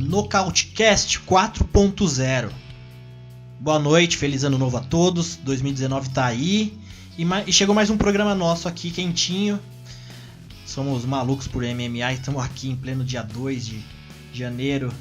Nocautecast 4.0. Boa noite, feliz ano novo a todos. 2019 tá aí e chegou mais um programa nosso aqui quentinho. Somos malucos por MMA, estamos aqui em pleno dia 2 de janeiro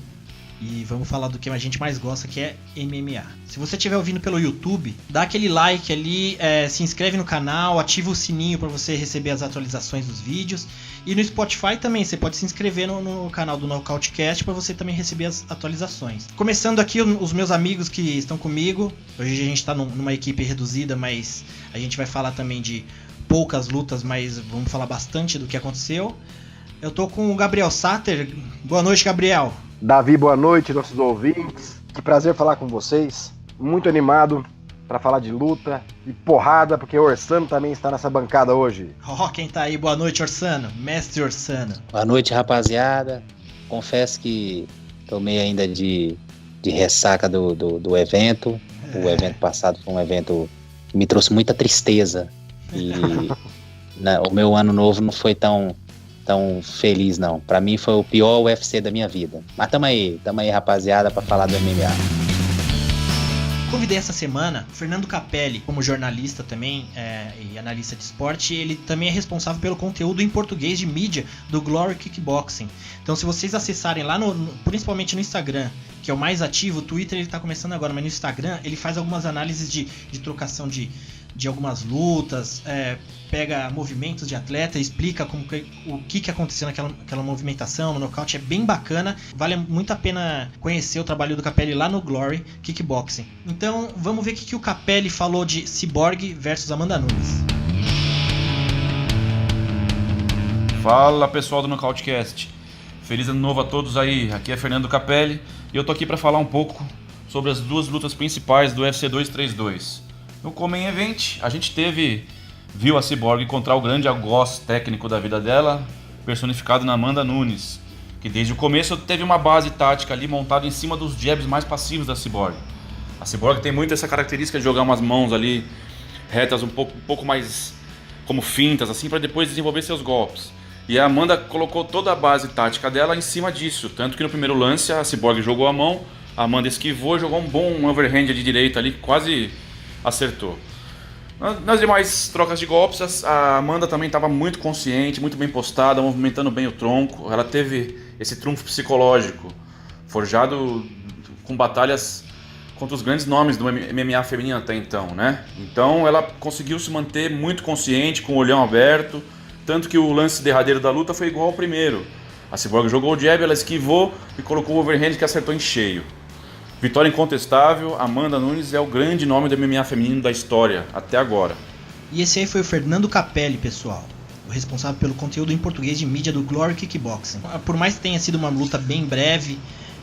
e vamos falar do que a gente mais gosta, que é MMA. Se você estiver ouvindo pelo YouTube, dá aquele like ali, se inscreve no canal, ativa o sininho para você receber as atualizações dos vídeos. E no Spotify também, você pode se inscrever no canal do Nocautecast para você também receber as atualizações. Começando aqui os meus amigos que estão comigo. Hoje a gente está numa equipe reduzida, mas a gente vai falar também de poucas lutas, mas vamos falar bastante do que aconteceu. Eu tô com o Gabriel Sater. Boa noite, Gabriel. Davi, boa noite, nossos ouvintes. Que prazer falar com vocês. Muito animado para falar de luta e porrada, porque o Orsano também está nessa bancada hoje. Quem tá aí? Boa noite, Orsano. Mestre Orsano. Boa noite, rapaziada. Confesso que tomei ainda de ressaca do evento. O evento passado foi um evento que me trouxe muita tristeza. E o meu ano novo não foi tão feliz, não. Pra mim foi o pior UFC da minha vida. Mas tamo aí, rapaziada, pra falar do MMA. Convidei essa semana o Fernando Capelli, como jornalista também e analista de esporte. Ele também é responsável pelo conteúdo em português de mídia do Glory Kickboxing. Então, se vocês acessarem lá, principalmente no Instagram, que é o mais ativo, o Twitter ele tá começando agora, mas no Instagram ele faz algumas análises de trocação de algumas lutas, pega movimentos de atleta, explica o que aconteceu naquela movimentação, no nocaute. É bem bacana, vale muito a pena conhecer o trabalho do Capelli lá no Glory Kickboxing. Então vamos ver o que o Capelli falou de Cyborg versus Amanda Nunes. Fala, pessoal do Nocautecast, feliz ano novo a todos aí. Aqui é Fernando Capelli e eu tô aqui para falar um pouco sobre as duas lutas principais do UFC 232. No Common Event, a gente viu a Cyborg encontrar o grande algoz técnico da vida dela, personificado na Amanda Nunes, que desde o começo teve uma base tática ali montada em cima dos jabs mais passivos da Cyborg. A Cyborg tem muito essa característica de jogar umas mãos ali retas um pouco mais como fintas, assim, para depois desenvolver seus golpes. E a Amanda colocou toda a base tática dela em cima disso, tanto que no primeiro lance a Cyborg jogou a mão, a Amanda esquivou, jogou um bom overhand de direita ali, quase acertou. Nas demais trocas de golpes, a Amanda também estava muito consciente, muito bem postada, movimentando bem o tronco. Ela teve esse trunfo psicológico, forjado com batalhas contra os grandes nomes do MMA feminino até então, né? Então ela conseguiu se manter muito consciente, com o olhão aberto, tanto que o lance derradeiro da luta foi igual ao primeiro. A Cyborg jogou o jab, ela esquivou e colocou o overhand que acertou em cheio. Vitória incontestável, Amanda Nunes é o grande nome do MMA feminino da história, até agora. E esse aí foi o Fernando Capelli, pessoal, o responsável pelo conteúdo em português de mídia do Glory Kickboxing. Por mais que tenha sido uma luta bem breve,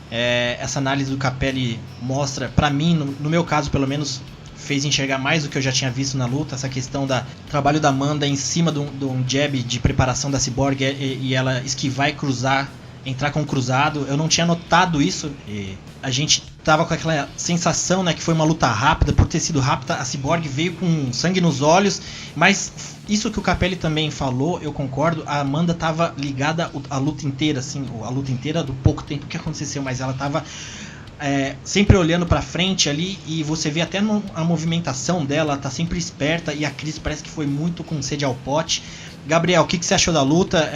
essa análise do Capelli mostra, pra mim, no meu caso pelo menos, fez enxergar mais do que eu já tinha visto na luta, essa questão do trabalho da Amanda em cima de um jab de preparação da Cyborg e ela esquivar e cruzar, entrar com cruzado. Eu não tinha notado isso e a gente tava com aquela sensação, né, que foi uma luta rápida. Por ter sido rápida, a Cyborg veio com sangue nos olhos, mas isso que o Capelli também falou, eu concordo. A Amanda tava ligada a luta inteira, assim, a luta inteira do pouco tempo que aconteceu, mas ela tava sempre olhando pra frente ali, e você vê até a movimentação dela, tá sempre esperta, e a Cris parece que foi muito com sede ao pote. Gabriel, o que você achou da luta?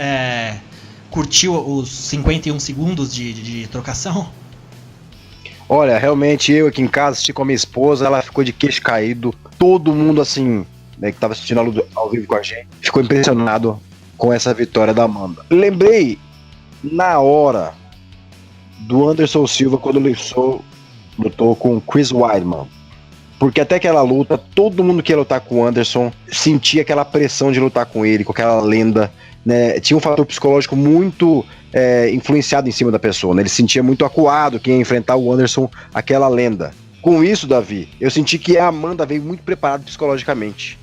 Curtiu os 51 segundos de trocação? Olha, realmente eu aqui em casa assisti com a minha esposa, ela ficou de queixo caído, todo mundo assim, né, que tava assistindo a luta ao vivo com a gente, ficou impressionado com essa vitória da Amanda. Lembrei na hora do Anderson Silva quando ele lutou com o Chris Weidman, porque até aquela luta, todo mundo que ia lutar com o Anderson sentia aquela pressão de lutar com ele, com aquela lenda, né? Tinha um fator psicológico muito influenciado em cima da pessoa, né? Ele se sentia muito acuado que ia enfrentar o Anderson, aquela lenda. Com isso, Davi, eu senti que a Amanda veio muito preparada psicologicamente.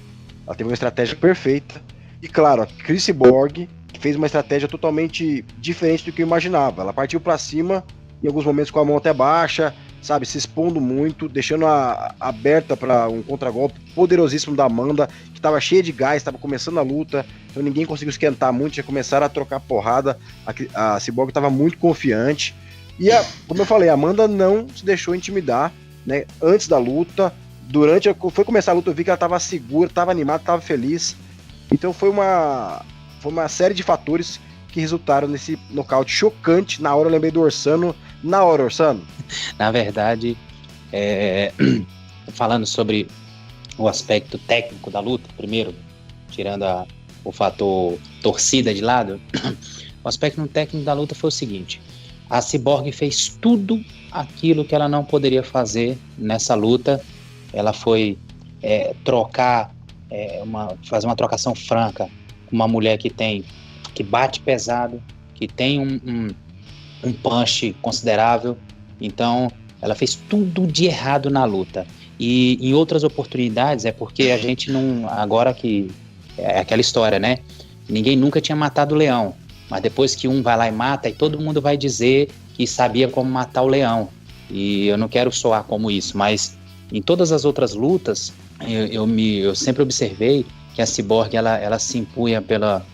Ela teve uma estratégia perfeita. E claro, a Cris Cyborg fez uma estratégia totalmente diferente do que eu imaginava. Ela partiu pra cima, em alguns momentos com a mão até baixa, sabe, se expondo muito, deixando aberta para um contragolpe poderosíssimo da Amanda, que estava cheia de gás, estava começando a luta, então ninguém conseguiu esquentar muito, já começaram a trocar porrada, a Cyborg estava muito confiante, e como eu falei, a Amanda não se deixou intimidar, né, antes da luta, foi começar a luta, eu vi que ela estava segura, estava animada, estava feliz, então foi uma série de fatores que resultaram nesse nocaute chocante. Na hora eu lembrei do Orsano. Na hora, Orsano. Na verdade, falando sobre o aspecto técnico da luta, primeiro, tirando o fator torcida de lado, o aspecto técnico da luta foi o seguinte: a Cyborg fez tudo aquilo que ela não poderia fazer nessa luta. Ela foi fazer uma trocação franca com uma mulher que bate pesado, que tem um punch considerável. Então ela fez tudo de errado na luta, e em outras oportunidades porque a gente não, agora que é aquela história, né, ninguém nunca tinha matado o leão, mas depois que um vai lá e mata, e todo mundo vai dizer que sabia como matar o leão, e eu não quero soar como isso, mas em todas as outras lutas eu sempre observei que a Cyborg ela se impunha pela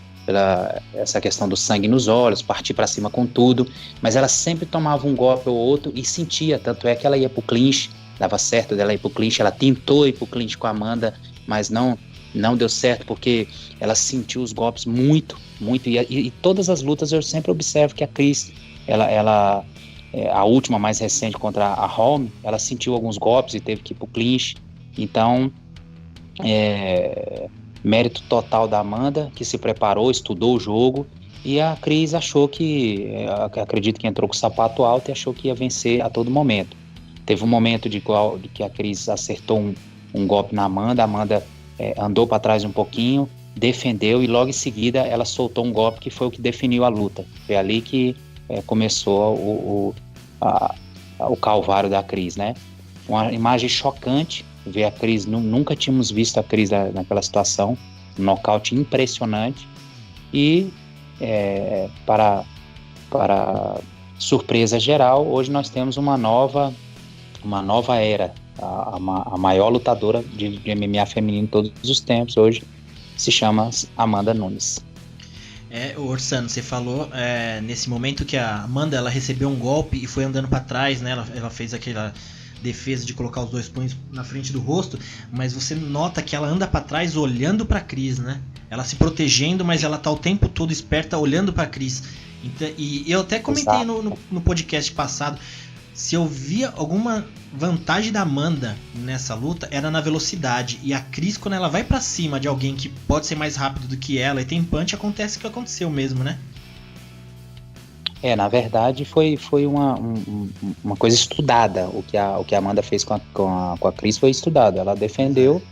essa questão do sangue nos olhos, partir para cima com tudo, mas ela sempre tomava um golpe ou outro e sentia, tanto é que ela ia pro clinch, dava certo dela ir pro clinch, ela tentou ir pro clinch com a Amanda, mas não deu certo, porque ela sentiu os golpes muito, e todas as lutas eu sempre observo que a Cris, a última mais recente contra a Holm, ela sentiu alguns golpes e teve que ir pro clinch, então mérito total da Amanda, que se preparou, estudou o jogo, e a Cris achou acredito que entrou com o sapato alto e achou que ia vencer a todo momento. Teve um momento de que a Cris acertou um golpe na Amanda, a Amanda andou para trás um pouquinho, defendeu, e logo em seguida ela soltou um golpe que foi o que definiu a luta. Foi ali que começou o calvário da Cris, né? Uma imagem chocante, ver a Cris, nunca tínhamos visto a Cris naquela situação, um nocaute impressionante, e para surpresa geral, hoje nós temos uma nova era, a maior lutadora de MMA feminino de todos os tempos, hoje se chama Amanda Nunes. Orsano, você falou nesse momento que a Amanda ela recebeu um golpe e foi andando para trás, né? Ela fez aquela defesa de colocar os dois punhos na frente do rosto, mas você nota que ela anda para trás olhando para Cris, né? Ela se protegendo, mas ela tá o tempo todo esperta olhando para Cris. Então, e eu até comentei no podcast passado, se eu via alguma vantagem da Amanda nessa luta, era na velocidade, e a Cris, quando ela vai para cima de alguém que pode ser mais rápido do que ela e tem punch, acontece o que aconteceu mesmo, né? Na verdade foi uma coisa estudada. O que a Amanda fez com a Cris foi estudado. Ela defendeu,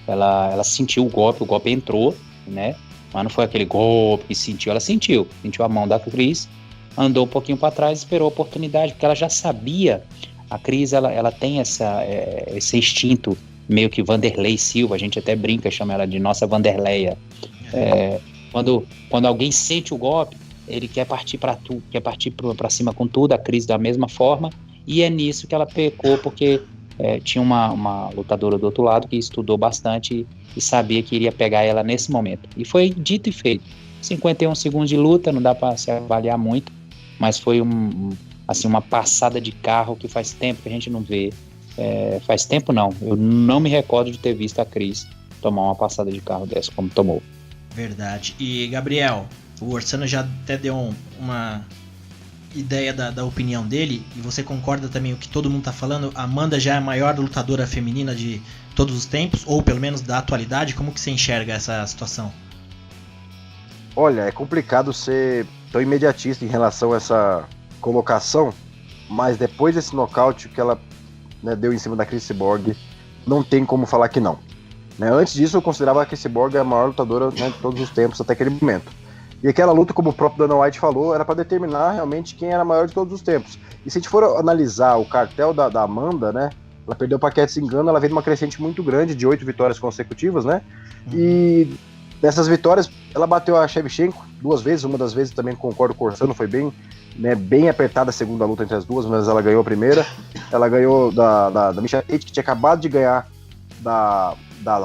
ela sentiu o golpe entrou, né? Mas não foi aquele golpe que sentiu, ela sentiu a mão da Cris, andou um pouquinho para trás, esperou a oportunidade, porque ela já sabia. A Cris ela tem esse instinto meio que Vanderlei Silva, a gente até brinca, chama ela de nossa Vanderleia. Quando alguém sente o golpe, ele quer partir para cima com tudo, a Cris da mesma forma, e é nisso que ela pecou, porque tinha uma lutadora do outro lado que estudou bastante e sabia que iria pegar ela nesse momento, e foi dito e feito. 51 segundos de luta, não dá para se avaliar muito, mas foi uma passada de carro que faz tempo que a gente não vê. Faz tempo não, eu não me recordo de ter visto a Cris tomar uma passada de carro dessa como tomou. Verdade. E Gabriel, o Orsano já até deu uma ideia da opinião dele, e você concorda também com o que todo mundo tá falando? A Amanda já é a maior lutadora feminina de todos os tempos, ou pelo menos da atualidade? Como que você enxerga essa situação? Olha, é complicado ser tão imediatista em relação a essa colocação, mas depois desse nocaute que ela deu em cima da Cris Cyborg, não tem como falar que não. Antes disso eu considerava a Cris Cyborg a maior lutadora de todos os tempos até aquele momento. E aquela luta, como o próprio Dana White falou, era para determinar realmente quem era a maior de todos os tempos. E se a gente for analisar o cartel da Amanda, né, ela perdeu para Cat Zingano, ela veio de uma crescente muito grande, de 8 vitórias consecutivas, né? E nessas vitórias, ela bateu a Shevchenko 2 vezes, uma das vezes também concordo com o Orsano, foi bem apertada a segunda luta entre as duas, mas ela ganhou a primeira. Ela ganhou da Miesha Tate, que tinha acabado de ganhar da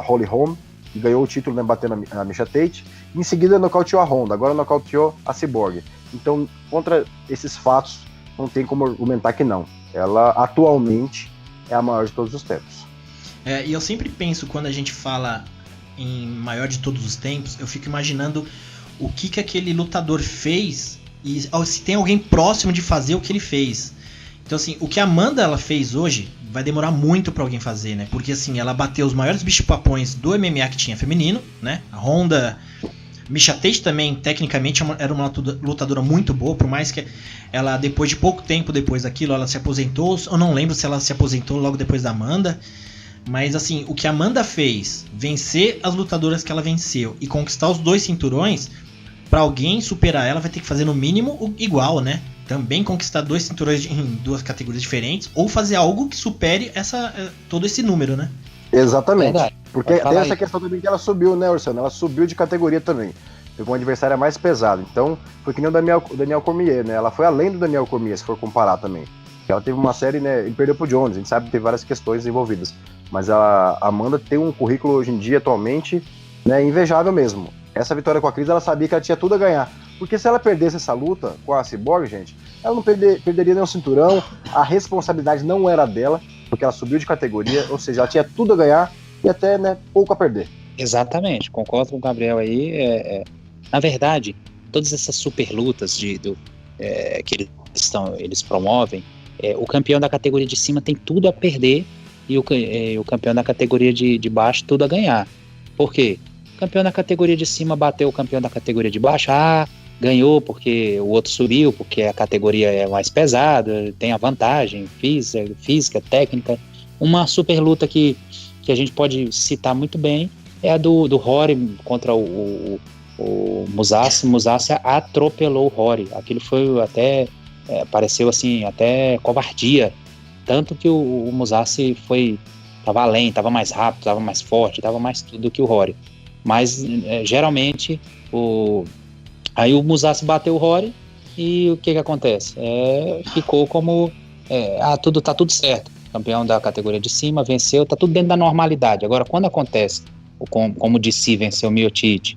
Holly Holm, e ganhou o título, né, batendo a Miesha Tate. Em seguida nocauteou a Honda, agora nocauteou a Cyborg. Então, contra esses fatos, não tem como argumentar que não. Ela atualmente é a maior de todos os tempos. E eu sempre penso, quando a gente fala em maior de todos os tempos, eu fico imaginando o que aquele lutador fez e se tem alguém próximo de fazer o que ele fez. Então, assim, o que a Amanda ela fez hoje vai demorar muito pra alguém fazer, né? Porque, assim, ela bateu os maiores bicho-papões do MMA que tinha feminino, né? A Honda, Miesha Tate também, tecnicamente, era uma lutadora muito boa, por mais que ela, depois de pouco tempo depois daquilo, ela se aposentou. Eu não lembro se ela se aposentou logo depois da Amanda. Mas, assim, o que a Amanda fez, vencer as lutadoras que ela venceu e conquistar os 2 cinturões, pra alguém superar ela vai ter que fazer no mínimo igual, né? Também conquistar 2 cinturões em 2 categorias diferentes, ou fazer algo que supere todo esse número, né? Exatamente. Verdade. Porque tem essa questão também que ela subiu, né, Orsano? Ela subiu de categoria também. Pegou um adversário mais pesado. Então, foi que nem o Daniel Cormier, né? Ela foi além do Daniel Cormier, se for comparar também. Ela teve uma série, né? Ele perdeu pro Jones, a gente sabe que teve várias questões envolvidas. Mas a Amanda tem um currículo hoje em dia, atualmente, né, invejável mesmo. Essa vitória com a Cris, ela sabia que ela tinha tudo a ganhar. Porque se ela perdesse essa luta com a Cyborg, gente, ela não perderia nenhum cinturão, a responsabilidade não era dela, porque ela subiu de categoria, ou seja, ela tinha tudo a ganhar e até, né, pouco a perder. Exatamente, concordo com o Gabriel aí. Na verdade, todas essas super lutas que eles promovem, o campeão da categoria de cima tem tudo a perder e o campeão da categoria de baixo tudo a ganhar. Por quê? O campeão da categoria de cima bateu o campeão da categoria de baixo, ganhou porque o outro subiu, porque a categoria é mais pesada, tem a vantagem física, técnica. Uma super luta que a gente pode citar muito bem é a do Rory contra o Mousasi. Mousasi atropelou o Rory. Aquilo foi até, pareceu assim, até covardia. Tanto que o Mousasi estava além, estava mais rápido, estava mais forte, estava mais tudo que o Rory. Mas geralmente aí o Mousasi bateu o Rory e o que acontece? Ficou como tá tudo certo. Campeão da categoria de cima, venceu, tá tudo dentro da normalidade. Agora, quando acontece, como o DC venceu o Miocic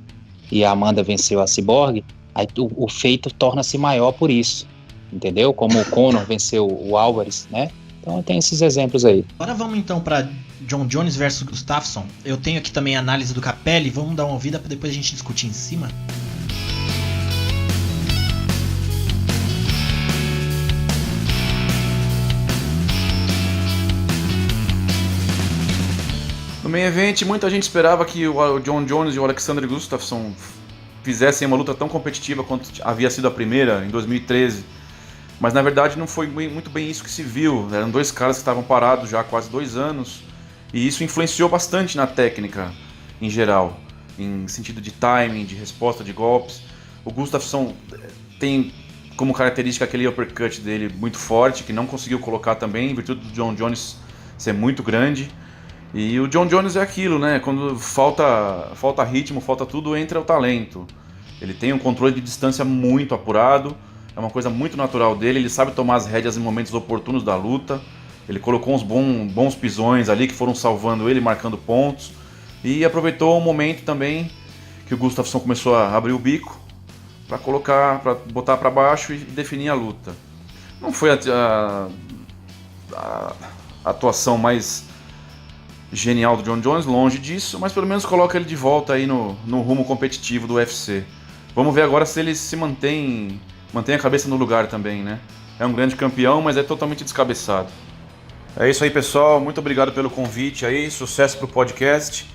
e a Amanda venceu a Cyborg, aí o feito torna-se maior por isso, entendeu? Como o Conor venceu o Álvares, né? Então tem esses exemplos aí. Agora vamos então para John Jones versus Gustafsson. Eu tenho aqui também a análise do Capelli, vamos dar uma ouvida para depois a gente discutir em cima. No main event, muita gente esperava que o John Jones e o Alexander Gustafsson fizessem uma luta tão competitiva quanto havia sido a primeira, em 2013. Mas na verdade não foi muito bem isso que se viu. Eram 2 caras que estavam parados já há quase 2 anos. E isso influenciou bastante na técnica em geral. Em sentido de timing, de resposta de golpes. O Gustafsson tem como característica aquele uppercut dele muito forte, que não conseguiu colocar também, em virtude do John Jones ser muito grande. E o John Jones é aquilo, né? Quando falta ritmo, falta tudo, entra o talento. Ele tem um controle de distância muito apurado, é uma coisa muito natural dele, ele sabe tomar as rédeas em momentos oportunos da luta. Ele colocou uns bons pisões ali que foram salvando ele, marcando pontos. E aproveitou o momento também que o Gustafsson começou a abrir o bico para botar para baixo e definir a luta. Não foi a atuação mais genial do John Jones, longe disso, mas pelo menos coloca ele de volta aí no rumo competitivo do UFC. Vamos ver agora se ele se mantém a cabeça no lugar também, né? É um grande campeão, mas é totalmente descabeçado. É isso aí, pessoal, muito obrigado pelo convite aí, sucesso pro podcast.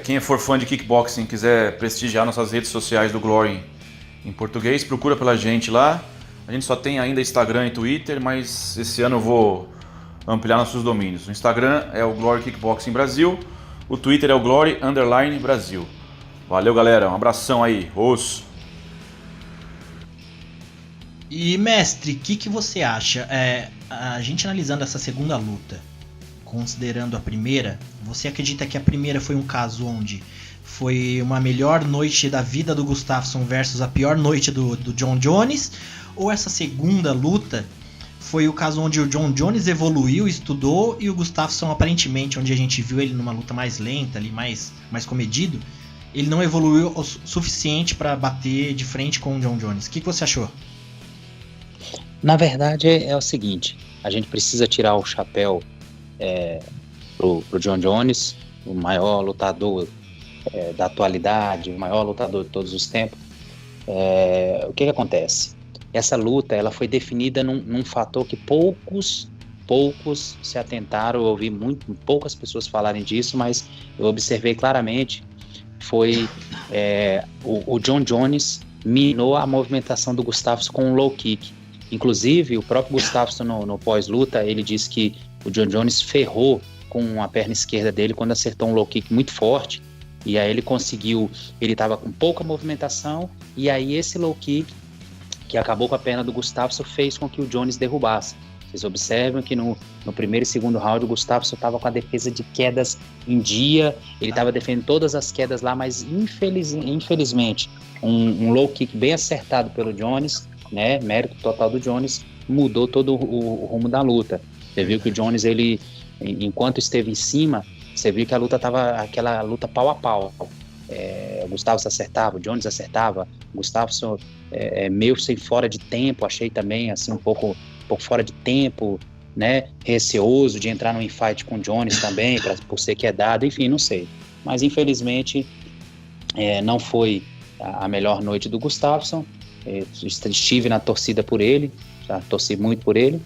Quem for fã de kickboxing, quiser prestigiar nossas redes sociais do Glory em português, procura pela gente lá. A gente só tem ainda Instagram e Twitter, mas esse ano eu vou ampliar nossos domínios. O Instagram é o Glory Kickboxing Brasil, o Twitter é o Glory_Brasil. Valeu, galera, um abração aí, E mestre, o que você acha? A gente analisando essa segunda luta, considerando a primeira, você acredita que a primeira foi um caso onde foi uma melhor noite da vida do Gustafsson versus a pior noite do John Jones? Ou essa segunda luta foi o caso onde o John Jones evoluiu, estudou, e o Gustafsson, aparentemente, onde a gente viu ele numa luta mais lenta, ali, mais comedido, ele não evoluiu o suficiente para bater de frente com o John Jones? O que você achou? Na verdade é o seguinte, a gente precisa tirar o chapéu pro John Jones, o maior lutador da atualidade, o maior lutador de todos os tempos. O que acontece? Essa luta ela foi definida num fator que poucos se atentaram. Eu ouvi poucas pessoas falarem disso, mas eu observei claramente. Foi o John Jones minou a movimentação do Gustafsson com um low kick. Inclusive, o próprio Gustafsson no pós-luta, ele disse que o John Jones ferrou com a perna esquerda dele quando acertou um low kick muito forte. E aí ele estava com pouca movimentação, e aí esse low kick, que acabou com a perna do Gustafsson, fez com que o Jones derrubasse. Vocês observam que no primeiro e segundo round o Gustafsson estava com a defesa de quedas em dia, ele estava defendendo todas as quedas lá, mas infelizmente um low kick bem acertado pelo Jones, né, mérito total do Jones, mudou todo o rumo da luta. Você viu que o Jones, ele, enquanto esteve em cima, você viu que a luta estava aquela luta pau a pau. O Gustafsson acertava, o Jones acertava, o Gustafsson meio sem fora de tempo, achei também assim um pouco fora de tempo, né, receoso de entrar no infight com o Jones também, por ser quedado, enfim, não sei. Mas infelizmente não foi a melhor noite do Gustafsson. Estive na torcida por ele, já torci muito por ele.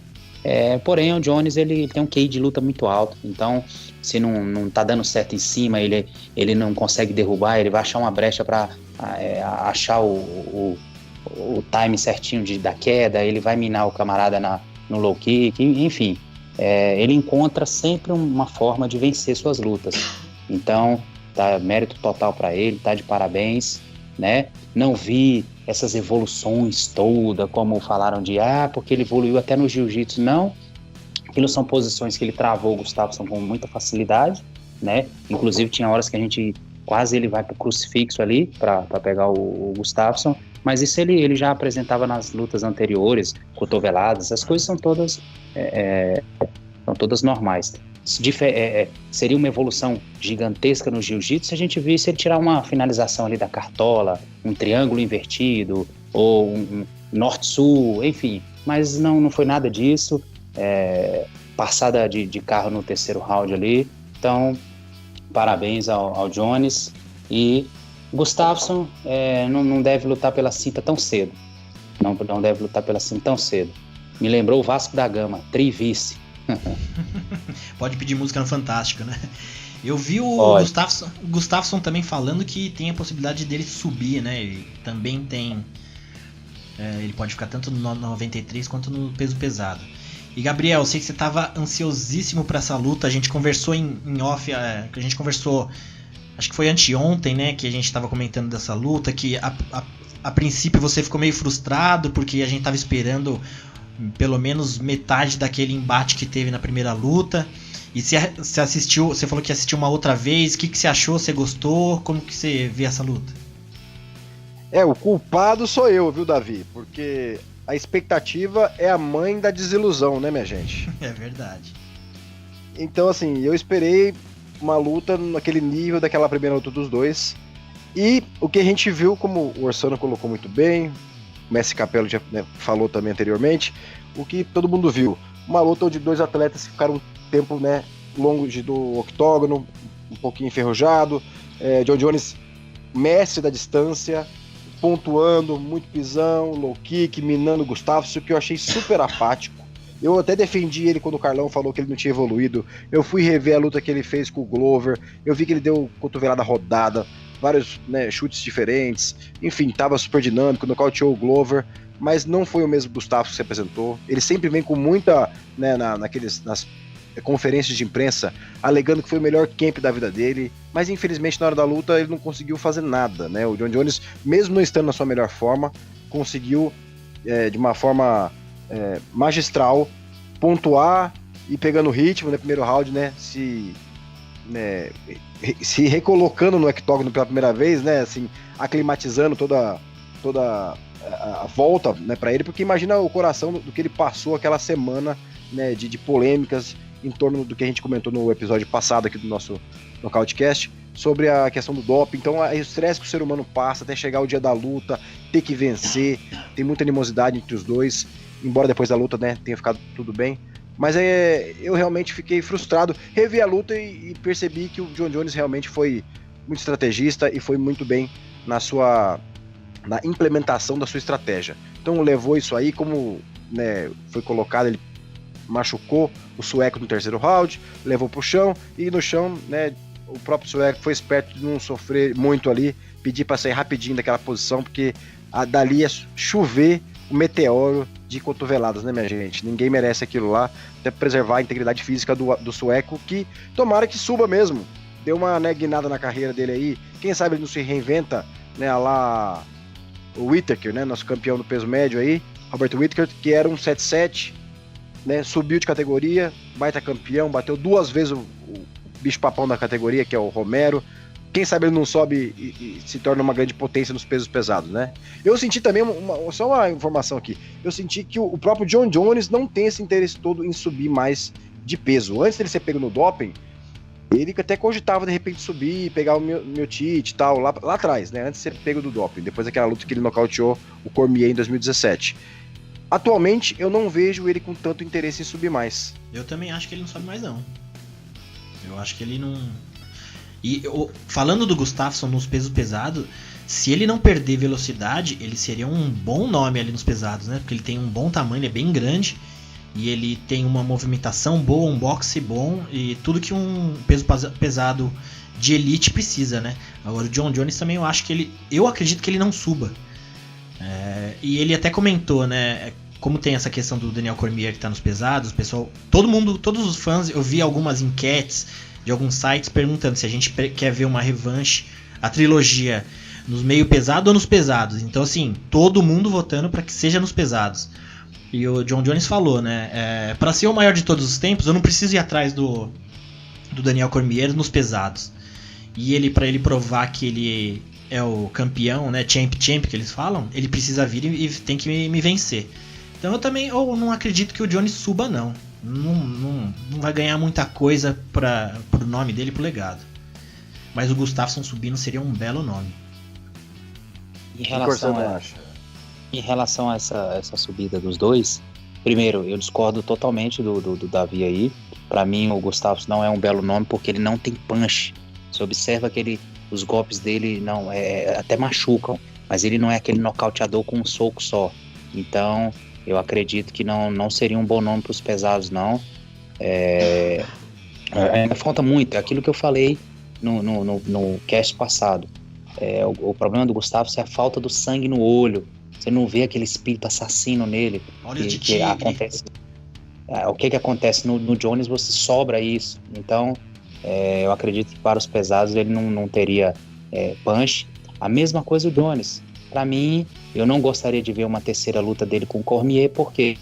Porém o Jones ele tem um QI de luta muito alto, então se não tá dando certo em cima, ele não consegue derrubar, ele vai achar uma brecha para achar o time certinho da queda, ele vai minar o camarada no low kick, enfim, ele encontra sempre uma forma de vencer suas lutas. Então tá mérito total para ele, tá de parabéns, né? Não vi essas evoluções todas, como falaram porque ele evoluiu até no jiu-jitsu. Não, aquilo são posições que ele travou o Gustafsson com muita facilidade, né? Inclusive tinha horas que a gente quase ele vai pro crucifixo ali para pegar o Gustafsson, mas isso ele já apresentava nas lutas anteriores, cotoveladas, as coisas são todas normais. Seria uma evolução gigantesca no jiu-jitsu se a gente visse ele tirar uma finalização ali da cartola, um triângulo invertido, ou um norte-sul, enfim, mas não foi nada disso. Passada de carro no terceiro round ali, então parabéns ao Jones. E Gustafsson não deve lutar pela cinta tão cedo, não deve lutar pela cinta tão cedo. Me lembrou o Vasco da Gama, trivice. Pode pedir música no Fantástico, né? Eu vi o Gustafsson também falando que tem a possibilidade dele subir, né? Ele também tem. Ele pode ficar tanto no 93 quanto no peso pesado. E Gabriel, eu sei que você estava ansiosíssimo para essa luta. A gente conversou em off, a gente conversou, acho que foi anteontem, né? Que a gente estava comentando dessa luta. Que a princípio você ficou meio frustrado porque a gente estava esperando pelo menos metade daquele embate que teve na primeira luta. E você assistiu, você falou que assistiu uma outra vez. O que você achou? Você gostou? Como que você vê essa luta? O culpado sou eu, viu, Davi? Porque a expectativa é a mãe da desilusão, né, minha gente? É verdade. Então, assim, eu esperei uma luta naquele nível daquela primeira luta dos dois. E o que a gente viu, como o Orsano colocou muito bem, o Messi Capello já falou também anteriormente, o que todo mundo viu. Uma luta onde dois atletas ficaram um tempo longe do octógono, um pouquinho enferrujado. John Jones, mestre da distância, pontuando, muito pisão, low kick, minando o Gustafsson, que eu achei super apático. Eu até defendi ele quando o Carlão falou que ele não tinha evoluído. Eu fui rever a luta que ele fez com o Glover, eu vi que ele deu cotovelada rodada, vários chutes diferentes, enfim, tava super dinâmico, nocauteou o Glover, mas não foi o mesmo Gustafsson que se apresentou. Ele sempre vem com muita, nas conferências de imprensa, alegando que foi o melhor camp da vida dele, mas infelizmente na hora da luta ele não conseguiu fazer nada, né? O John Jones, mesmo não estando na sua melhor forma, conseguiu de uma forma magistral pontuar e pegando o ritmo no primeiro round, se recolocando no octógono pela primeira vez, né, assim, aclimatizando toda a volta, né, para ele, porque imagina o coração do que ele passou aquela semana, né, de polêmicas em torno do que a gente comentou no episódio passado aqui do nosso Nocautecast, sobre a questão do doping. Então, o estresse que o ser humano passa até chegar o dia da luta, ter que vencer, tem muita animosidade entre os dois, embora depois da luta, né, tenha ficado tudo bem. Mas eu realmente fiquei frustrado, revi a luta e percebi que o Jon Jones realmente foi muito estrategista e foi muito bem na implementação da sua estratégia. Então levou isso aí, como, né, foi colocado, ele machucou o sueco no terceiro round, levou pro chão, e no chão, né, o próprio sueco foi esperto de não sofrer muito ali, pedir para sair rapidinho daquela posição, porque dali ia chover o meteoro de cotoveladas, né, minha gente? Ninguém merece aquilo lá, até preservar a integridade física do sueco, que tomara que suba mesmo. Deu uma, né, guinada na carreira dele aí, quem sabe ele não se reinventa, né, lá o Whittaker, né, nosso campeão do peso médio aí, Robert Whittaker, que era um 7-7, né, subiu de categoria, baita campeão, bateu 2 vezes o bicho-papão da categoria, que é o Romero. Quem sabe ele não sobe e se torna uma grande potência nos pesos pesados, né? Eu senti também, só uma informação aqui, eu senti que o próprio Jon Jones não tem esse interesse todo em subir mais de peso. Antes dele ser pego no doping, ele até cogitava de repente subir, pegar o meu Tite e tal, lá atrás, né? Antes de ser pego do doping, depois daquela luta que ele nocauteou o Cormier em 2017. Atualmente, eu não vejo ele com tanto interesse em subir mais. Eu também acho que ele não sobe mais, não. Eu acho que ele não... E falando do Gustafsson nos pesos pesados, se ele não perder velocidade, ele seria um bom nome ali nos pesados, né? Porque ele tem um bom tamanho, ele é bem grande, e ele tem uma movimentação boa, um boxe bom, e tudo que um peso pesado de elite precisa, né? Agora o Jon Jones também, eu acredito que ele não suba. E ele até comentou, né? Como tem essa questão do Daniel Cormier que tá nos pesados, pessoal, todos os fãs, eu vi algumas enquetes de alguns sites perguntando se a gente quer ver uma revanche, a trilogia nos meio pesado ou nos pesados. Então, assim, todo mundo votando para que seja nos pesados. E o Jon Jones falou, né? Para ser o maior de todos os tempos, eu não preciso ir atrás do Daniel Cormier nos pesados. E para ele provar que ele é o campeão, né? Champ que eles falam, ele precisa vir e tem que me vencer. Então eu também não acredito que o Jones suba, não. Não vai ganhar muita coisa pro nome dele, pro legado. Mas o Gustafsson subindo seria um belo nome. Em relação a essa subida dos dois, primeiro, eu discordo totalmente do Davi aí. Pra mim, o Gustafsson não é um belo nome porque ele não tem punch. Você observa que os golpes dele até machucam, mas ele não é aquele nocauteador com um soco só. Então, eu acredito que não seria um bom nome para os pesados, não. Ainda falta muito, é aquilo que eu falei no cast passado. O problema do Gustavo é a falta do sangue no olho. Você não vê aquele espírito assassino nele. Que acontece. O que acontece no Jones, você sobra isso. Então, eu acredito que para os pesados ele não teria punch. A mesma coisa o Jones. Para mim, eu não gostaria de ver uma terceira luta dele com o Cormier, porque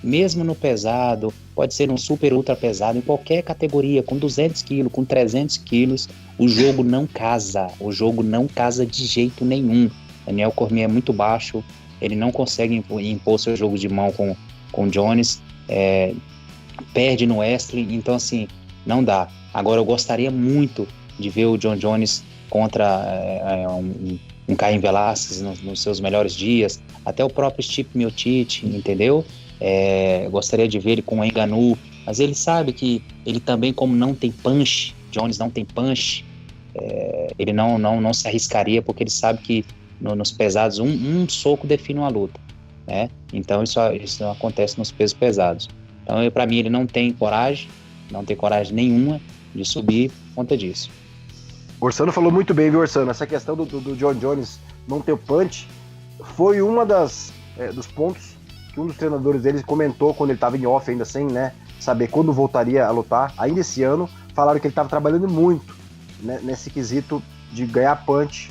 mesmo no pesado, pode ser um super ultra pesado, em qualquer categoria, com 200 quilos, com 300 quilos, o jogo não casa. O jogo não casa de jeito nenhum. Daniel Cormier é muito baixo, ele não consegue impor seu jogo de mão com o Jones, perde no wrestling, então assim, não dá. Agora eu gostaria muito de ver o Jon Jones contra um Caim Velasquez nos seus melhores dias, até o próprio Stipe Miocic, entendeu? Gostaria de ver ele com o Ngannou, mas ele sabe que ele também, como não tem punch, Jones não tem punch, ele não se arriscaria, porque ele sabe que nos pesados um soco define uma luta, né? Então isso acontece nos pesos pesados. Então para mim ele não tem coragem nenhuma de subir por conta disso. O Orsano falou muito bem, viu, Orsano? Essa questão do Jon Jones não ter o punch foi uma dos pontos que um dos treinadores deles comentou quando ele estava em off, ainda sem, né, saber quando voltaria a lutar, ainda esse ano. Falaram que ele estava trabalhando muito, né, nesse quesito de ganhar punch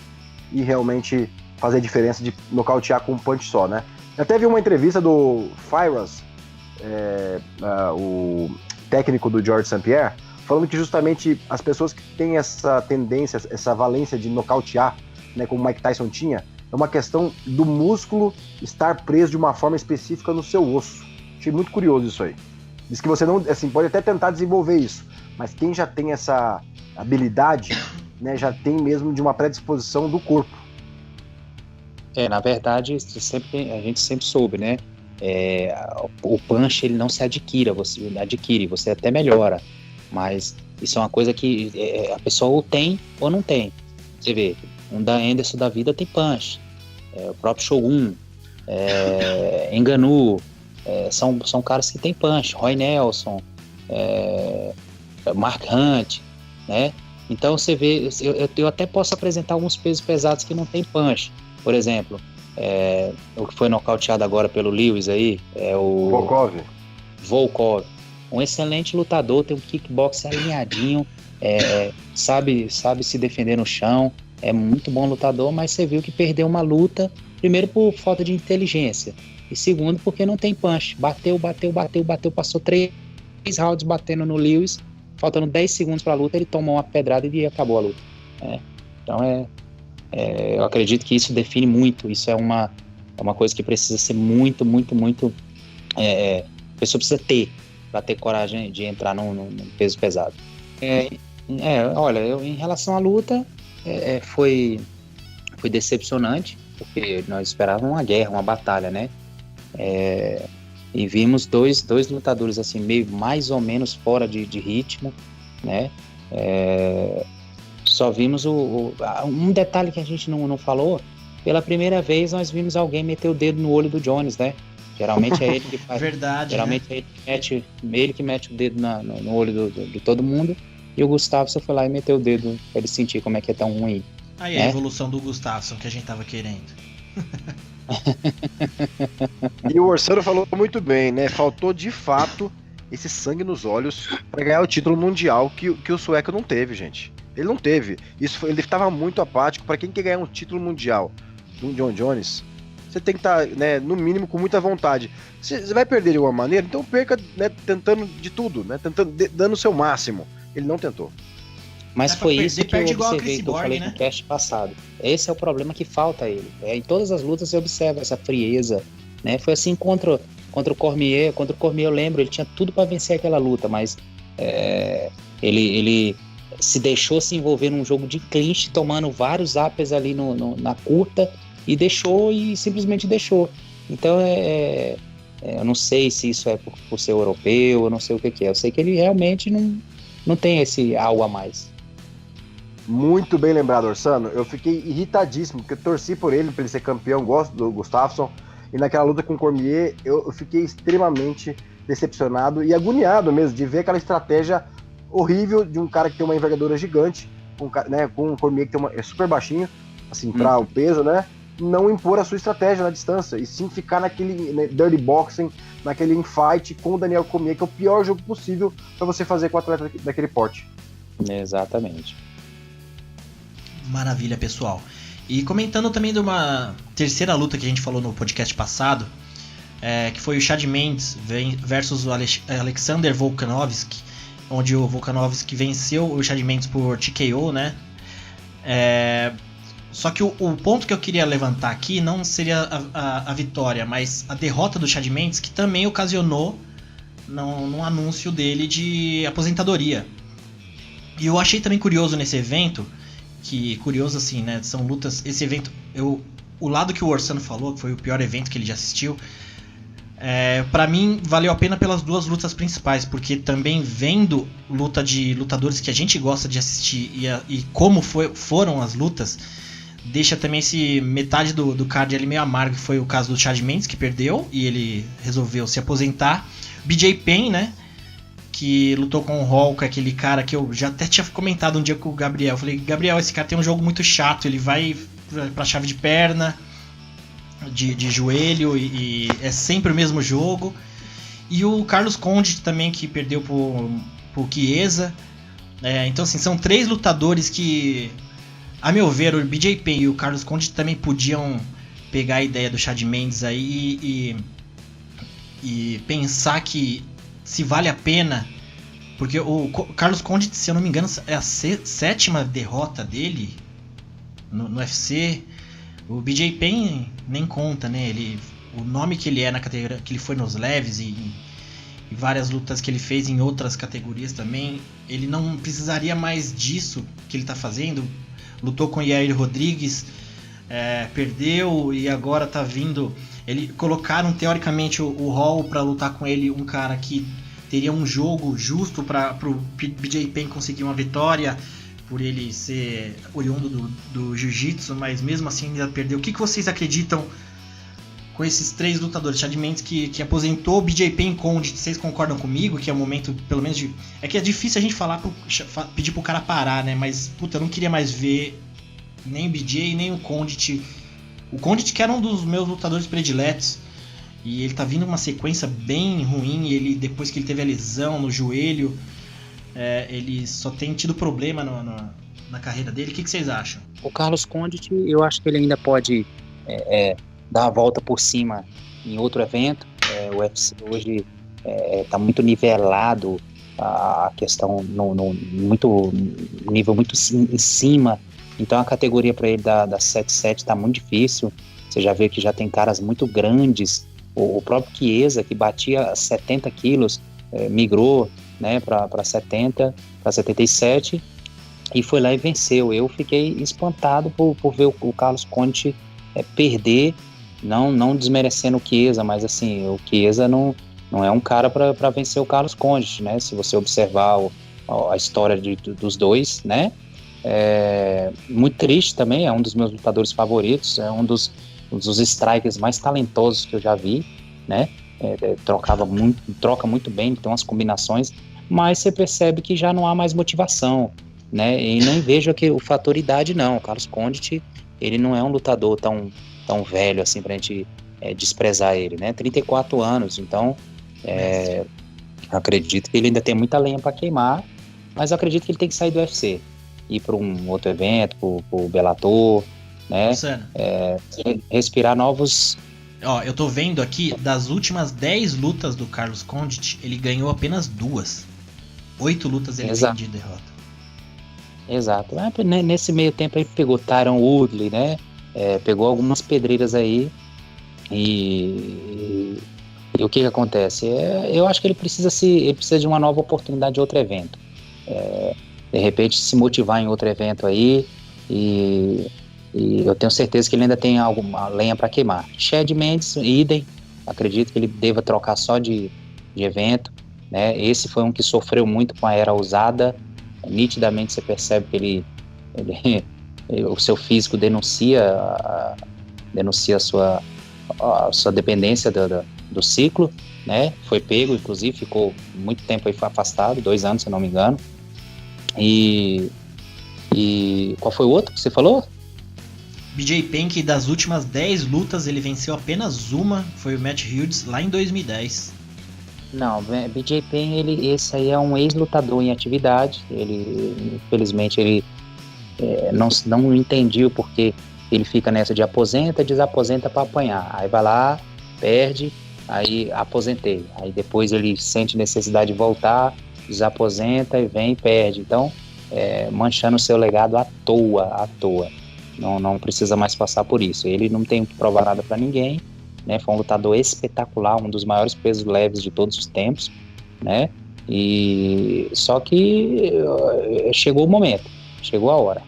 e realmente fazer a diferença de nocautear com um punch só, né? Até vi uma entrevista do Firas, o técnico do George St. Pierre, falando que justamente as pessoas que têm essa tendência, essa valência de nocautear, né, como o Mike Tyson tinha, é uma questão do músculo estar preso de uma forma específica no seu osso. Achei muito curioso isso aí. Diz que você não, assim, pode até tentar desenvolver isso, mas quem já tem essa habilidade, né, já tem mesmo de uma predisposição do corpo. Na verdade, a gente sempre soube, né? O punch ele não se adquire, você até melhora, mas isso é uma coisa que a pessoa ou tem ou não tem. Você vê, um da Anderson da vida tem punch, o próprio Shogun, Ngannou, são caras que tem punch, Roy Nelson, Mark Hunt, né? Então você vê, eu até posso apresentar alguns pesos pesados que não tem punch. Por exemplo, o que foi nocauteado agora pelo Lewis aí, o Volkov. Um excelente lutador, tem um kickbox alinhadinho, sabe se defender no chão, é muito bom lutador, mas você viu que perdeu uma luta, primeiro por falta de inteligência, e segundo porque não tem punch. Bateu, passou 3 rounds batendo no Lewis, faltando 10 segundos para a luta, ele tomou uma pedrada e acabou a luta. Então eu acredito que isso define muito, isso é uma coisa que precisa ser muito, a pessoa precisa ter, para ter coragem de entrar num peso pesado. Olha, em relação à luta, foi decepcionante, porque nós esperávamos uma guerra, uma batalha, né? E vimos dois lutadores assim, meio mais ou menos fora de ritmo, né? Só vimos um detalhe que a gente não falou. Pela primeira vez nós vimos alguém meter o dedo no olho do Jones, né? Geralmente é ele que faz. Verdade. Geralmente é ele que mete o dedo no olho de todo mundo. E o Gustafsson foi lá e meteu o dedo pra ele sentir como é que é tão ruim. Aí a evolução do Gustafsson que a gente tava querendo. E o Orsano falou muito bem, né? Faltou de fato esse sangue nos olhos para ganhar o título mundial que o sueco não teve, gente. Ele não teve. Ele estava muito apático. Para quem quer ganhar um título mundial do John Jones, você tem que estar, né, no mínimo, com muita vontade. Você vai perder de alguma maneira, então perca, né, tentando de tudo, né, dando o seu máximo. Ele não tentou. Mas foi isso que eu observei, que eu falei né? no cast passado. Esse é o problema que falta a ele. Em todas as lutas você observa essa frieza, né? Foi assim contra o Cormier. Contra o Cormier eu lembro, ele tinha tudo para vencer aquela luta, mas ele se deixou se envolver num jogo de clinch, tomando vários uppers ali na curta, e simplesmente deixou. Então eu não sei se isso é por ser europeu, eu não sei o que é. Eu sei que ele realmente não tem esse algo a mais. Muito bem lembrado, Orsano. Eu fiquei irritadíssimo, porque eu torci por ele, pra ele ser campeão, gosto do Gustafsson, e naquela luta com o Cormier, eu fiquei extremamente decepcionado e agoniado mesmo, de ver aquela estratégia horrível de um cara que tem uma envergadura gigante, com um Cormier que é super baixinho, assim, para o peso, né? Não impor a sua estratégia na distância, e sim ficar naquele dirty boxing, naquele infight com o Daniel Cormier, que é o pior jogo possível para você fazer com o atleta daquele porte. Exatamente. Maravilha, pessoal. E comentando também de uma terceira luta que a gente falou no podcast passado, que foi o Chad Mendes versus o Alexander Volkanovski, onde o Volkanovski venceu o Chad Mendes por TKO, né? Só que o ponto que eu queria levantar aqui não seria a vitória, mas a derrota do Chad Mendes, que também ocasionou num anúncio dele de aposentadoria. E eu achei também curioso nesse evento, que curioso assim, né? São lutas. Esse evento, o lado que o Orsano falou, que foi o pior evento que ele já assistiu, pra mim valeu a pena pelas duas lutas principais, porque também vendo luta de lutadores que a gente gosta de assistir e como foram as lutas, deixa também esse metade do card ali meio amargo, que foi o caso do Chad Mendes, que perdeu e ele resolveu se aposentar. BJ Penn, né, que lutou com o Hulk, aquele cara que eu já até tinha comentado um dia com o Gabriel. Eu falei, Gabriel, esse cara tem um jogo muito chato, ele vai pra chave de perna, de joelho, e é sempre o mesmo jogo. E o Carlos Condit também, que perdeu pro Chiesa. Então assim, são três lutadores que, a meu ver, o BJ Penn e o Carlos Condit também podiam pegar a ideia do Chad Mendes aí e pensar que se vale a pena Porque o Carlos Condit, se eu não me engano, é a 7ª derrota dele no UFC. O BJ Penn nem conta, né? O nome que ele é na categoria, que ele foi nos leves e várias lutas que ele fez em outras categorias também, ele não precisaria mais disso que ele tá fazendo. Lutou com o Yair Rodrigues, perdeu e agora tá vindo. Colocaram teoricamente o Hall para lutar com ele, um cara que teria um jogo justo para o BJ Penn conseguir uma vitória, por ele ser oriundo do jiu-jitsu, mas mesmo assim ainda perdeu. O que vocês acreditam com esses 3 lutadores? Chad Mendes que aposentou o BJ Penn, Condit, vocês concordam comigo que é o momento, pelo menos, é que é difícil a gente pedir pro cara parar, né? Mas, puta, eu não queria mais ver nem o BJ, nem o Condit. O Condit, que era um dos meus lutadores prediletos, e ele tá vindo uma sequência bem ruim, e ele, depois que ele teve a lesão no joelho, ele só tem tido problema na carreira dele. O que vocês acham? O Carlos Condit, eu acho que ele ainda pode dar a volta por cima em outro evento. O UFC hoje está muito nivelado, a questão no nível muito em cima, então a categoria para ele da 7-7 está muito difícil. Você já vê que já tem caras muito grandes. O próprio Chiesa, que batia 70 quilos, migrou, né, para 70, para 77 e foi lá e venceu. Eu fiquei espantado por ver o Carlos Condit perder, não desmerecendo o Chiesa, mas assim, o Chiesa não é um cara para vencer o Carlos Condit, né? Se você observar a história dos dois, né? Muito triste também, é um dos meus lutadores favoritos, é um dos strikers mais talentosos que eu já vi, né? Troca muito bem, tem umas combinações, mas você percebe que já não há mais motivação, né? E não vejo aqui o fator idade, não. O Carlos Condit, ele não é um lutador tão velho assim pra gente desprezar ele, né? 34 anos, então acredito que ele ainda tem muita lenha para queimar, mas acredito que ele tem que sair do UFC, ir para um outro evento, pro Bellator, né? Respirar novos. Ó, eu tô vendo aqui, das últimas 10 lutas do Carlos Condit, ele ganhou apenas 2. 8 lutas ele vem de derrota. Exato. Nesse meio tempo ele pegou Tyron Woodley, né? Pegou algumas pedreiras aí. E o que acontece? Eu acho que ele precisa de uma nova oportunidade de outro evento. De repente se motivar em outro evento aí. E eu tenho certeza que ele ainda tem alguma lenha para queimar. Chad Mendes, idem. Acredito que ele deva trocar só de evento, né? Esse foi um que sofreu muito com a era usada. Nitidamente você percebe que o seu físico denuncia a sua dependência do ciclo, né? Foi pego, inclusive, ficou muito tempo aí afastado, 2 anos, se não me engano. E qual foi o outro que você falou? BJ Penn, que das últimas 10 lutas ele venceu apenas uma, foi o Matt Hughes, lá em 2010. Não, BJ Penn, esse aí é um ex-lutador em atividade. Ele, infelizmente, não entendi o porquê ele fica nessa de aposenta, desaposenta para apanhar. Aí vai lá, perde, aí aposentei. Aí depois ele sente necessidade de voltar, desaposenta e vem e perde. Então, manchando o seu legado à toa. Não precisa mais passar por isso. Ele não tem que provar nada para ninguém, né? Foi um lutador espetacular, um dos maiores pesos leves de todos os tempos, né? E só que chegou o momento, chegou a hora,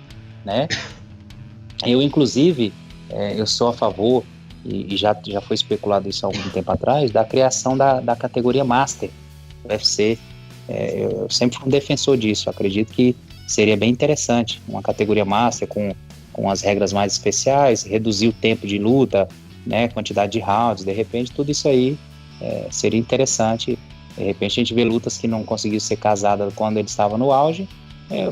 né? Eu, inclusive, eu sou a favor, e já foi especulado isso há algum tempo atrás, da criação da categoria Master do UFC. Eu sempre fui um defensor disso. Acredito que seria bem interessante uma categoria Master com as regras mais especiais, reduzir o tempo de luta, né, quantidade de rounds. De repente tudo isso aí seria interessante. De repente a gente vê lutas que não conseguiu ser casada quando ele estava no auge,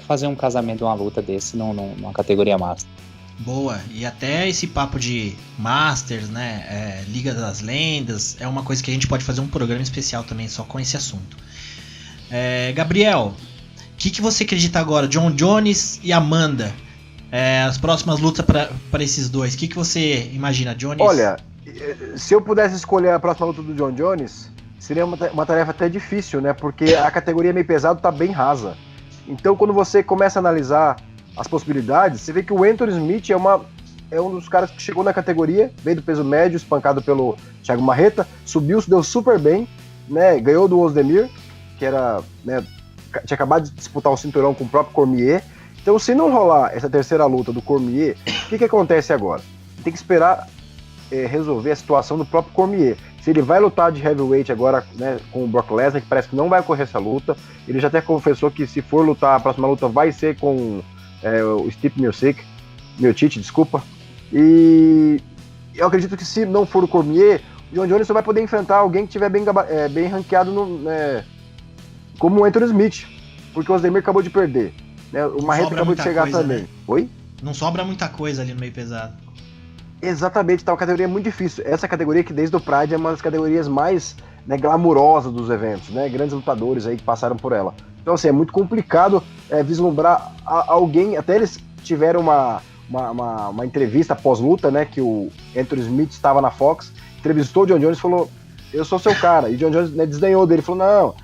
fazer um casamento, uma luta desse numa categoria Master. Boa, e até esse papo de Masters, né, Liga das Lendas, é uma coisa que a gente pode fazer um programa especial também só com esse assunto. Gabriel, o que você acredita agora? John Jones e Amanda, as próximas lutas para esses dois, o que você imagina, Jones? Olha, se eu pudesse escolher a próxima luta do John Jones, seria uma tarefa até difícil, né? Porque a categoria meio pesado tá bem rasa. Então, quando você começa a analisar as possibilidades, você vê que o Anthony Smith é um dos caras que chegou na categoria, veio do peso médio, espancado pelo Thiago Marreta, subiu, se deu super bem, né? Ganhou do Ozdemir, que era, né, tinha acabado de disputar o cinturão com o próprio Cormier. Então, se não rolar essa terceira luta do Cormier, o que acontece agora? Tem que esperar resolver a situação do próprio Cormier. Se ele vai lutar de heavyweight agora, né, com o Brock Lesnar, que parece que não vai ocorrer essa luta. Ele já até confessou que se for lutar, a próxima luta vai ser com o Stipe Miocic, desculpa. E eu acredito que se não for o Cormier, o John Jones só vai poder enfrentar alguém que estiver bem ranqueado como o Anthony Smith, porque o Ozdemir acabou de perder. Né? O Marreta acabou de chegar também. Né? Oi? Não sobra muita coisa ali no meio pesado. Exatamente, tá uma categoria muito difícil. Essa categoria que desde o Pride é uma das categorias mais, né, glamurosas dos eventos, né? Grandes lutadores aí que passaram por ela. Então, assim, é muito complicado vislumbrar alguém. Até eles tiveram uma entrevista pós-luta, né? Que o Anthony Smith estava na Fox, entrevistou o John Jones e falou: eu sou seu cara. E o John Jones, né, desdenhou dele, falou: não,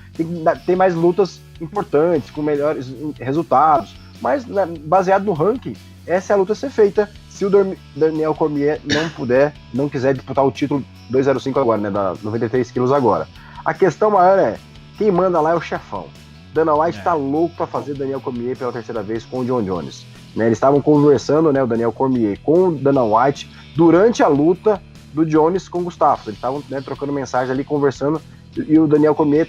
tem mais lutas importantes, com melhores resultados. Mas, né, baseado no ranking, essa é a luta a ser feita. Se o Daniel Cormier não quiser disputar o título 205 agora, né, da 93 quilos agora. A questão maior é, quem manda lá é o chefão. Dana White tá louco pra fazer Daniel Cormier pela terceira vez com o John Jones. Né, eles estavam conversando, né, o Daniel Cormier com o Dana White durante a luta do Jones com o Gustavo. Eles estavam, né, trocando mensagem ali, conversando, e o Daniel Cormier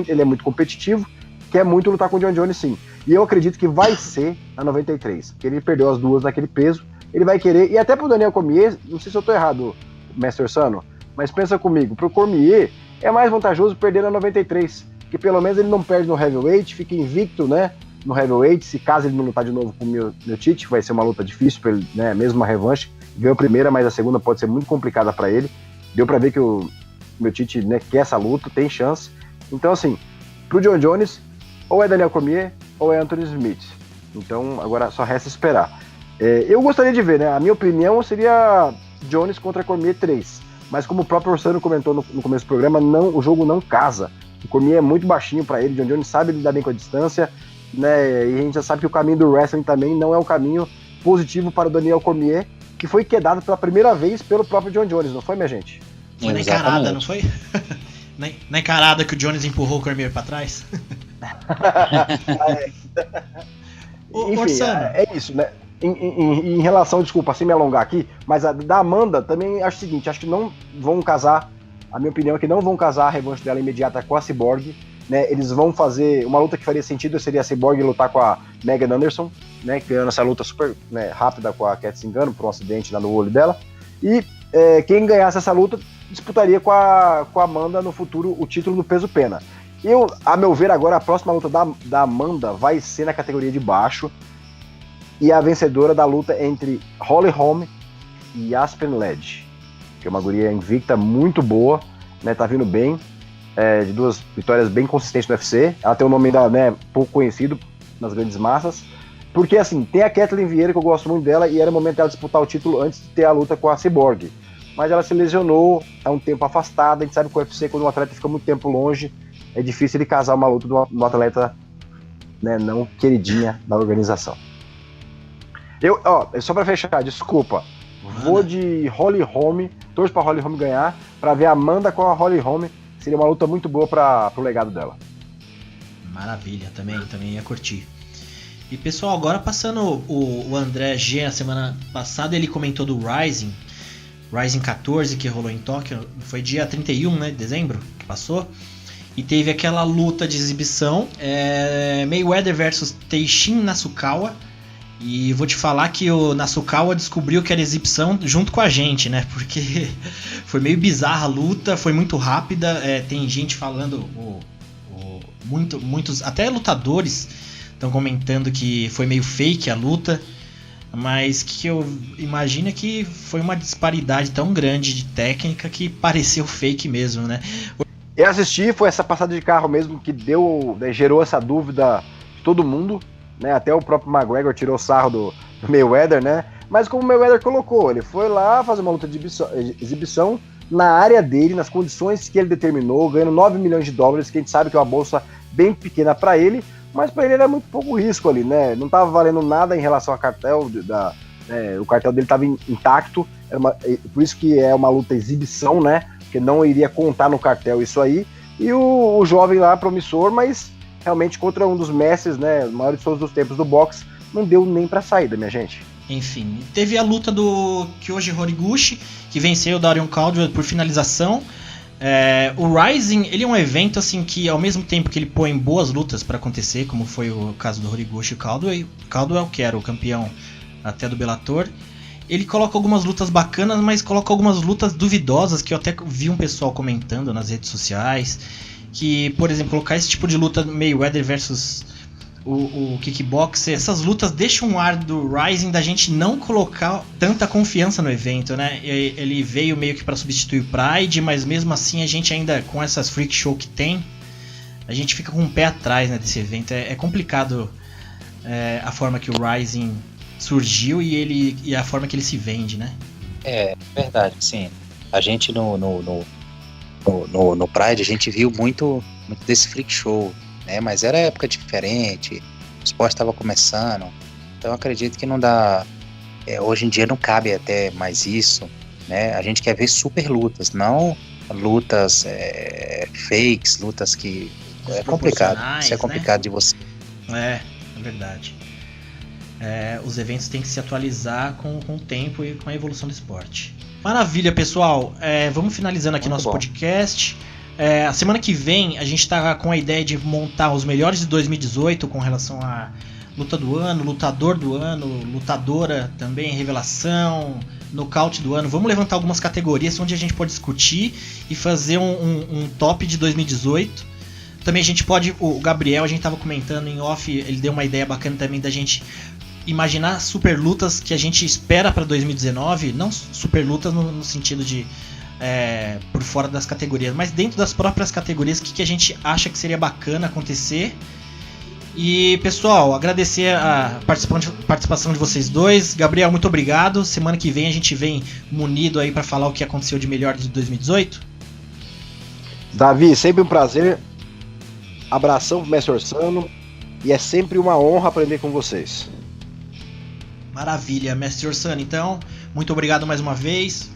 ele é muito competitivo, quer muito lutar com o John Jones, sim. E eu acredito que vai ser na 93, porque ele perdeu as duas naquele peso. Ele vai querer, e até pro Daniel Cormier, não sei se eu tô errado, Master Sano, mas pensa comigo, pro Cormier é mais vantajoso perder na 93, porque pelo menos ele não perde no heavyweight, fica invicto, né, no heavyweight, se caso ele não lutar de novo com o Miocic, vai ser uma luta difícil pra ele, né, mesmo uma revanche, ganhou a primeira, mas a segunda pode ser muito complicada pra ele, deu pra ver que o Miocic, né, quer essa luta, tem chance, então assim, pro John Jones, ou é Daniel Cormier, ou é Anthony Smith, então agora só resta esperar. Eu gostaria de ver, né? A minha opinião seria Jones contra Cormier 3. Mas como o próprio Orsano comentou no começo do programa, o jogo não casa. O Cormier é muito baixinho para ele, John Jones sabe lidar bem com a distância, né? E a gente já sabe que o caminho do wrestling também não é um caminho positivo para o Daniel Cormier, que foi quedado pela primeira vez pelo próprio John Jones, não foi, minha gente? Foi na encarada, não foi? Na encarada que o Jones empurrou o Cormier para trás? Enfim, Orsano. É isso, né? Em relação, desculpa, sem me alongar aqui, mas a da Amanda também acho o seguinte, acho que não vão casar, a minha opinião é que não vão casar a revanche dela imediata com a Cyborg, né, eles vão fazer uma luta que faria sentido, seria a Cyborg lutar com a Megan Anderson, né, criando essa luta super, né, rápida com a Cat Zingano, por um acidente lá no olho dela, e quem ganhasse essa luta disputaria com a Amanda no futuro o título do peso pena. A meu ver agora, a próxima luta da Amanda vai ser na categoria de baixo, e a vencedora da luta entre Holly Holm e Aspen Ladd, que é uma guria invicta muito boa, né, tá vindo bem, de duas vitórias bem consistentes no UFC. Ela tem um nome ainda, né, pouco conhecido nas grandes massas, porque assim, tem a Kathleen Vieira, que eu gosto muito dela, e era o momento dela disputar o título antes de ter a luta com a Cyborg, mas ela se lesionou, tá um tempo afastada. A gente sabe que o UFC, quando um atleta fica muito tempo longe, é difícil ele casar uma luta do atleta, né, não queridinha da organização. Só pra fechar, desculpa, vou de Holly Holm, torço pra Holly Holm ganhar, pra ver a Amanda com a Holly Holm, seria uma luta muito boa pro legado dela. Maravilha, também ia curtir. E pessoal, agora passando o André G, a semana passada ele comentou do Rising 14, que rolou em Tóquio, foi dia 31, né, de dezembro, que passou, e teve aquela luta de exibição, Mayweather versus Teishin Nasukawa. E vou te falar que o Nasukawa descobriu que era exibição junto com a gente, né? Porque foi meio bizarra a luta, foi muito rápida. Tem gente falando, muitos, até lutadores estão comentando que foi meio fake a luta. Mas que eu imagino que foi uma disparidade tão grande de técnica que pareceu fake mesmo, né? Eu assisti, foi essa passada de carro mesmo que gerou essa dúvida de todo mundo. Né, até o próprio McGregor tirou sarro do Mayweather, né? Mas como o Mayweather colocou, ele foi lá fazer uma luta de exibição, na área dele, nas condições que ele determinou, ganhando 9 milhões de dólares, que a gente sabe que é uma bolsa bem pequena para ele, mas para ele era muito pouco risco ali, né? Não estava valendo nada em relação ao cartel, o cartel dele estava intacto, por isso que é uma luta exibição, né? Porque não iria contar no cartel isso aí. E o jovem lá, promissor, mas realmente contra um dos mestres, né? Os maiores de todos os tempos do boxe, não deu nem pra saída, minha gente. Enfim, teve a luta do Kyoji Horiguchi, que venceu o Darion Caldwell por finalização. O Rising, ele é um evento assim que ao mesmo tempo que ele põe boas lutas para acontecer, como foi o caso do Horiguchi e Caldwell, que era o campeão até do Bellator, ele coloca algumas lutas bacanas, mas coloca algumas lutas duvidosas, que eu até vi um pessoal comentando nas redes sociais, que, por exemplo, colocar esse tipo de luta Mayweather versus o kickboxer, essas lutas deixam um ar do Rising da gente não colocar tanta confiança no evento, né? Ele veio meio que para substituir o Pride, mas mesmo assim a gente ainda, com essas freak show que tem, a gente fica com um pé atrás, né, desse evento. É complicado a forma que o Rising surgiu e a forma que ele se vende, né? É verdade, sim. A gente no Pride a gente viu muito desse freak show, né? Mas era época diferente, o esporte estava começando, então eu acredito que não dá. Hoje em dia não cabe até mais isso, né? A gente quer ver super lutas, não lutas fakes, lutas que é complicado. Isso é complicado, né? De você. É verdade. Os eventos têm que se atualizar com o tempo e com a evolução do esporte. Maravilha, pessoal. Vamos finalizando aqui nosso podcast. A semana que vem a gente está com a ideia de montar os melhores de 2018 com relação a luta do ano, lutador do ano, lutadora também, revelação, nocaute do ano. Vamos levantar algumas categorias onde a gente pode discutir e fazer um top de 2018. Também a gente pode, o Gabriel, a gente estava comentando em off, ele deu uma ideia bacana também da gente imaginar super lutas que a gente espera para 2019, não super lutas no sentido de por fora das categorias, mas dentro das próprias categorias, o que a gente acha que seria bacana acontecer. E pessoal, agradecer a participação de vocês dois. Gabriel, muito obrigado. Semana que vem a gente vem munido aí para falar o que aconteceu de melhor de 2018. Davi, sempre um prazer. Abração pro Mestre Orsano. E é sempre uma honra aprender com vocês. Maravilha, Mestre Orsano. Então, muito obrigado mais uma vez.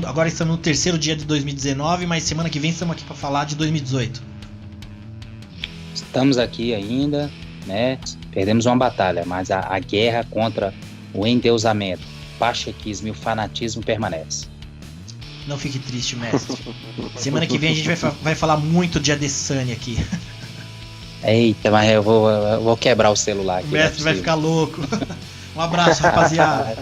Agora estamos no terceiro dia de 2019, mas semana que vem estamos aqui para falar de 2018. Estamos aqui ainda, né? Perdemos uma batalha, mas a guerra contra o endeusamento, o pachequismo e o fanatismo permanece. Não fique triste, mestre. Semana que vem a gente vai falar muito de Adesanya aqui. Eita, mas eu vou quebrar o celular aqui. O mestre vai ficar louco. Um abraço, rapaziada.